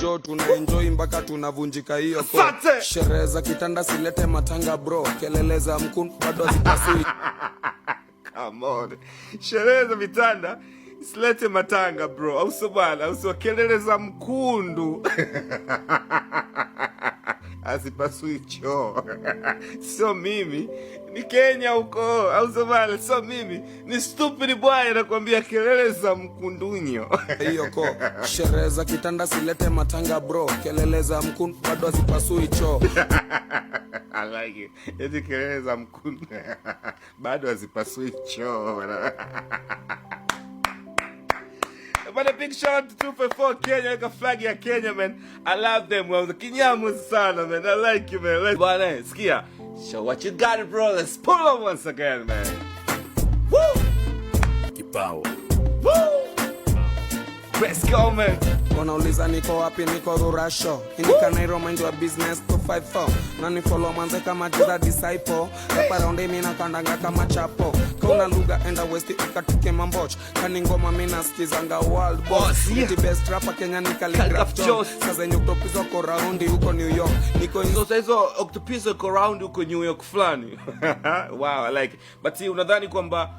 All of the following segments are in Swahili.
Jo tunaenjoy mpaka tunavunjika hiyo kwa sherehe za kitanda silete matanga bro, kelele za mkundu bado hazipasui. Come on. Sherehe za vitanda silete matanga bro, au sio bwana, au sio? Kelele za mkundu hazipasui choo. Sio mimi, ni Kenya huko, au sio bwana? Sio mimi, ni stupid boy nakwambia, kelele za mkundunyo. Hiyo ko sherehe za kitanda silete matanga bro, kelele za mkundu bado hazipasui choo. I like it. Eti kelele za mkundu bado hazipasui choo. But a big shout out to 254 Kenya, like a flag ya Kenya, man. I love them, well. The Kinyamu sana, man. I like you, man. Let's go, Skia. Show what you got, it, bro. Let's pull up once again, man. Woo! Kibao. Woo! Let's go, man. Wanauliza niko wapi, niko Rurasho. Indika Nairo mind your business 254. Nani follow manze kama jira disciple. Rapa round mimi na kandanga kama chapo. Kauna lugha enda west ikatuke mamboch. Kani ngoma mimi nasikizanga world boss. Niti best rapper Kenya ni Calligraph Jones. Sasa yenye octopus uko round huko New York. Niko hizo octopus uko round huko New York fulani. Wow, I like it. But see, unadhani kwamba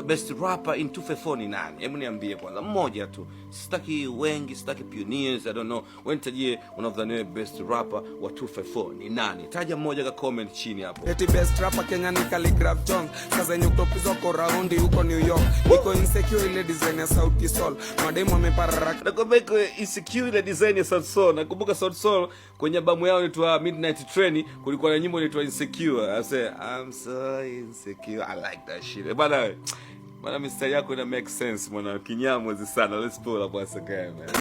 best rapper in 254 ni nani? Hebu niambie kwanza mmoja tu. Sitaki wengi, sitaki pioneers, I don't know. Wewe nitajie unadhani best rapper wa 254 ni nani? Taja mmoja ka comment chini hapo. Eti best rapper Kenya ni Calligraph Jones. Sasa yenye octopus uko round huko New York. Niko insecure ile design ya Sauti Sol. Mademu wamepararaka. Nakumbuka iko insecure ile design ya Sauti Sol. Nakumbuka Sauti Sol kwenye albamu yao inaitwa Midnight Train kulikuwa na nyimbo inaitwa Insecure. I say I'm so insecure. I like that shit. Bana mistari yako ina make sense mwana, Kinyamwezi sana. Let's pull up once again, man.